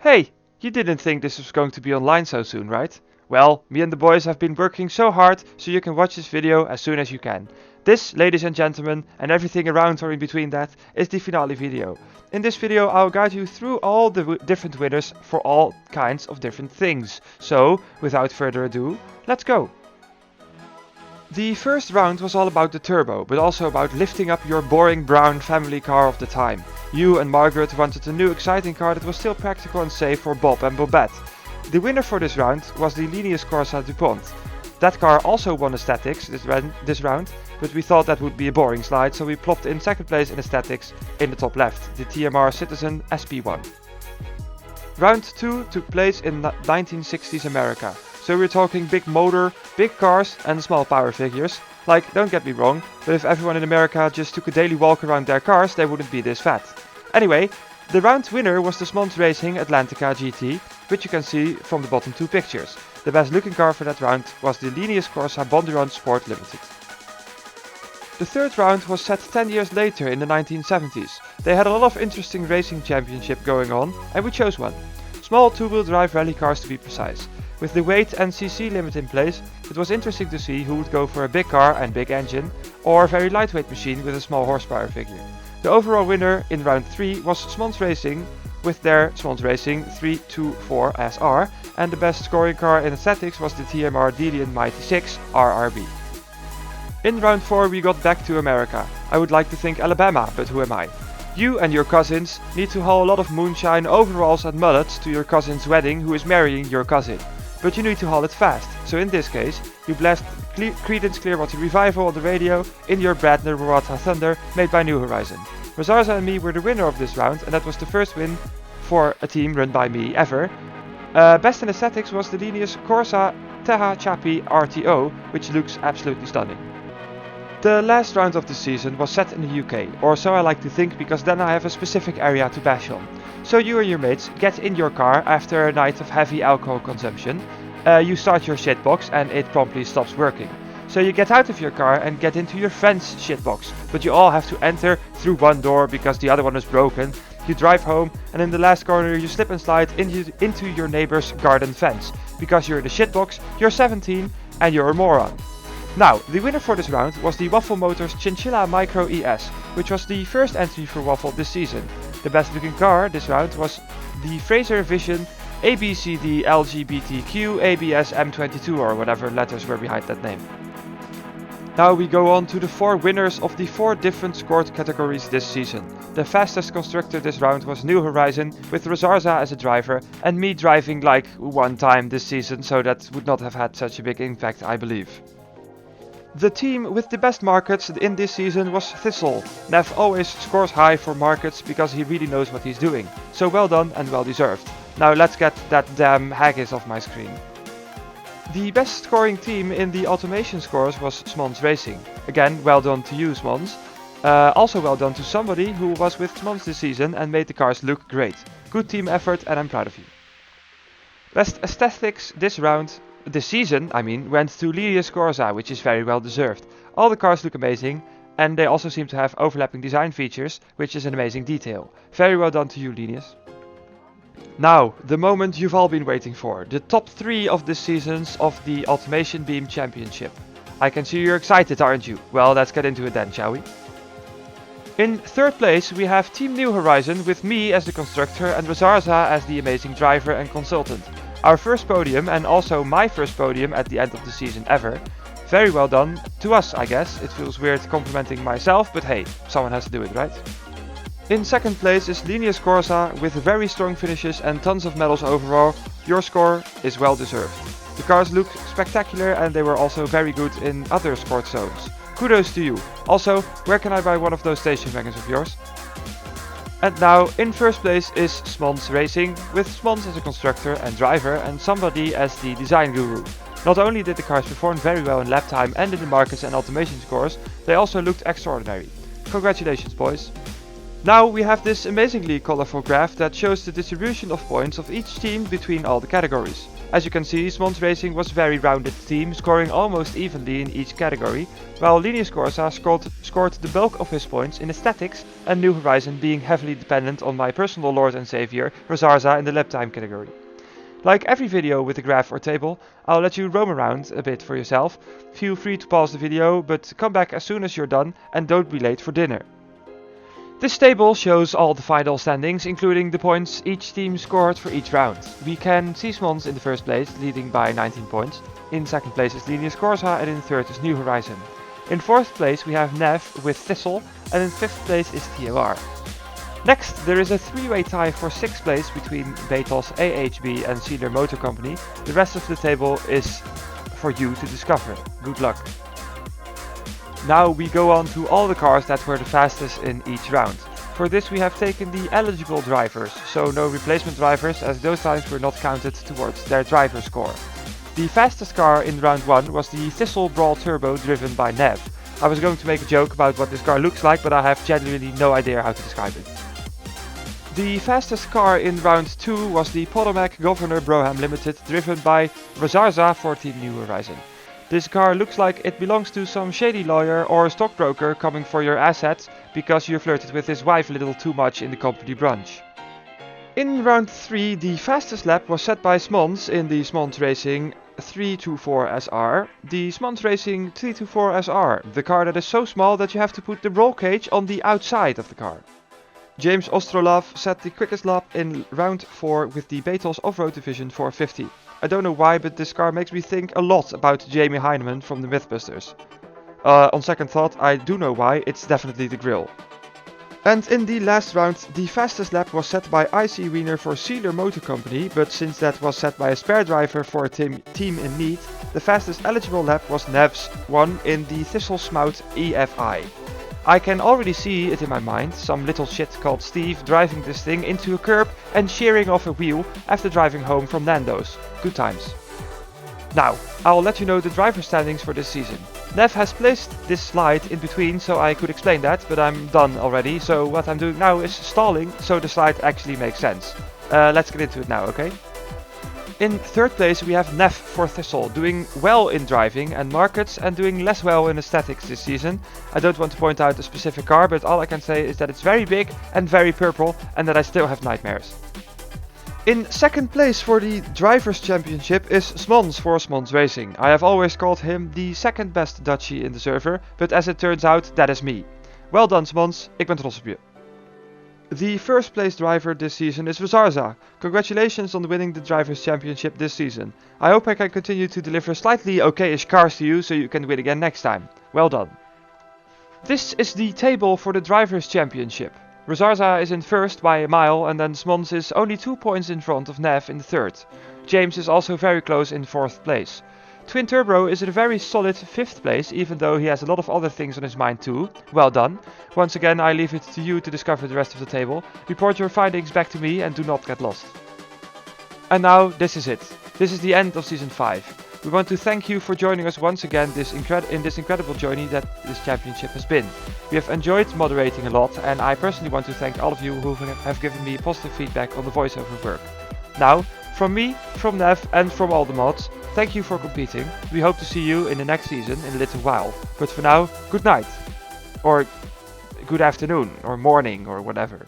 Hey, you didn't think this was going to be online so soon, right? Well, me and the boys have been working so hard so you can watch this video as soon as you can. This, ladies and gentlemen, and everything around or in between that, is the finale video. In this video I'll guide you through all the different winners for all kinds of different things. So, without further ado, let's go! The first round was all about the turbo, but also about lifting up your boring brown family car of the time. You and Margaret wanted a new exciting car that was still practical and safe for Bob and Bobette. The winner for this round was the Lenius Corsa DuPont. That car also won aesthetics this round, but we thought that would be a boring slide, so we plopped in second place in aesthetics in the top left, the TMR Citizen SP1. Round 2 took place in 1960s America. So we're talking big motor, big cars and small power figures. Like, don't get me wrong, but if everyone in America just took a daily walk around their cars, they wouldn't be this fat. Anyway, the round winner was the Smons Racing Atlantica GT, which you can see from the bottom two pictures. The best looking car for that round was the Lenius Corsa Bondurant Sport Limited. The third round was set 10 years later in the 1970s. They had a lot of interesting racing championship going on, and we chose one. Small two-wheel drive rally cars to be precise. With the weight and cc limit in place, it was interesting to see who would go for a big car and big engine, or a very lightweight machine with a small horsepower figure. The overall winner in round 3 was Smons Racing with their Smons Racing 324 SR, and the best scoring car in aesthetics was the TMR Delian Mighty 6 RRB. In round 4 we got back to America. I would like to think Alabama, but who am I? You and your cousins need to haul a lot of moonshine, overalls and mullets to your cousin's wedding who is marrying your cousin. But you need to haul it fast, so in this case, you blast Creedence Clearwater Revival on the radio in your brand new Razarza Thunder made by New Horizon. Razarza and me were the winner of this round, and that was the first win for a team run by me ever. Best in aesthetics was the Lenius Corsa Teha Chapi RTO, which looks absolutely stunning. The last round of the season was set in the UK, or so I like to think, because then I have a specific area to bash on. So you and your mates get in your car after a night of heavy alcohol consumption. You start your shitbox and it promptly stops working. So you get out of your car and get into your friend's shitbox, but you all have to enter through one door because the other one is broken. You drive home and in the last corner you slip and slide into your neighbor's garden fence. Because you're in the shitbox, you're 17 and you're a moron. Now, the winner for this round was the Waffle Motors Chinchilla Micro ES, which was the first entry for Waffle this season. The best looking car this round was the Fraser Vision ABCD LGBTQ ABS M22 or whatever letters were behind that name. Now we go on to the 4 winners of the 4 different scored categories this season. The fastest constructor this round was New Horizon, with Razarza as a driver and me driving like one time this season, so that would not have had such a big impact, I believe. The team with the best markets in this season was Thistle. Nev always scores high for markets because he really knows what he's doing. So well done and well deserved. Now let's get that damn haggis off my screen. The best scoring team in the automation scores was Smons Racing. Again, well done to you, Smons. Also well done to somebody who was with Smons this season and made the cars look great. Good team effort and I'm proud of you. Best aesthetics this season, went to Lenius Corsa, which is very well deserved. All the cars look amazing, and they also seem to have overlapping design features, which is an amazing detail. Very well done to you, Lenius. Now, the moment you've all been waiting for, the top 3 of this seasons of the Automation Beam Championship. I can see you're excited, aren't you? Well, let's get into it then, shall we? In third place we have Team New Horizon with me as the constructor and Razarza as the amazing driver and consultant. Our first podium and also my first podium at the end of the season ever. Very well done to us, I guess. It feels weird complimenting myself, but hey, someone has to do it, right? In second place is Lenius Corsa with very strong finishes and tons of medals overall. Your score is well deserved. The cars look spectacular and they were also very good in other sport zones. Kudos to you. Also, where can I buy one of those station wagons of yours? And now, in first place is Smons Racing, with Smons as a constructor and driver and somebody as the design guru. Not only did the cars perform very well in lap time and in the markets and automation scores, they also looked extraordinary. Congratulations, boys! Now we have this amazingly colorful graph that shows the distribution of points of each team between all the categories. As you can see, Smons Racing was a very rounded team, scoring almost evenly in each category, while Lenius Corsa scored the bulk of his points in aesthetics, and New Horizon being heavily dependent on my personal lord and savior, razarza, in the lap time category. Like every video with a graph or table, I'll let you roam around a bit for yourself. Feel free to pause the video, but come back as soon as you're done and don't be late for dinner. This table shows all the final standings, including the points each team scored for each round. We can see Smons in the first place, leading by 19 points. In second place is Lenius Corsa, and in third is New Horizon. In fourth place we have Nev with Thistle, and in fifth place is TOR. Next, there is a three-way tie for sixth place between Baytoss, AHB and Sealer Motor Company. The rest of the table is for you to discover. Good luck. Now we go on to all the cars that were the fastest in each round. For this we have taken the eligible drivers, so no replacement drivers, as those times were not counted towards their driver score. The fastest car in round 1 was the Thistle Braw Turbo driven by Nev. I was going to make a joke about what this car looks like, but I have genuinely no idea how to describe it. The fastest car in round 2 was the Potomac Governor Brougham Limited, driven by razarza for Team New Horizon. This car looks like it belongs to some shady lawyer or stockbroker coming for your assets because you flirted with his wife a little too much in the company brunch. In round 3, the fastest lap was set by Smons in the Smons Racing 324SR. The Smons Racing 324SR, the car that is so small that you have to put the roll cage on the outside of the car. James Ostrohlav set the quickest lap in round 4 with the Baytoss Offroad division 450. I don't know why, but this car makes me think a lot about Jamie Heineman from the Mythbusters. On second thought, I do know why, it's definitely the grille. And in the last round, the fastest lap was set by IC Wiener for Sealer Motor Company, but since that was set by a spare driver for a team in need, the fastest eligible lap was Nev's one in the Thistle Smout EFI. I can already see it in my mind, some little shit called Steve driving this thing into a curb and shearing off a wheel after driving home from Nando's. Good times. Now, I'll let you know the driver standings for this season. Nev has placed this slide in between so I could explain that, but I'm done already, so what I'm doing now is stalling so the slide actually makes sense. Let's get into it now, okay? In third place we have Nev for Thistle, doing well in driving and markets and doing less well in aesthetics this season. I don't want to point out a specific car, but all I can say is that it's very big and very purple and that I still have nightmares. In second place for the Drivers' Championship is Smons for Smons Racing. I have always called him the second best Dutchie in the server, but as it turns out, that is me. Well done Smons, ik ben trots op je. The first place driver this season is razarza. Congratulations on winning the Drivers' Championship this season. I hope I can continue to deliver slightly okayish cars to you so you can win again next time. Well done. This is the table for the Drivers' Championship. razarza is in first by a mile and then Smons is only 2 points in front of Nev in third. James is also very close in fourth place. Twin Turbo is in a very solid 5th place, even though he has a lot of other things on his mind too. Well done. Once again I leave it to you to discover the rest of the table. Report your findings back to me and do not get lost. And now this is it. This is the end of season 5. We want to thank you for joining us once again in this incredible journey that this championship has been. We have enjoyed moderating a lot and I personally want to thank all of you who have given me positive feedback on the voiceover work. Now, from me, from Nev and from all the mods, thank you for competing. We hope to see you in the next season in a little while. But for now, good night. Or good afternoon, or morning, or whatever.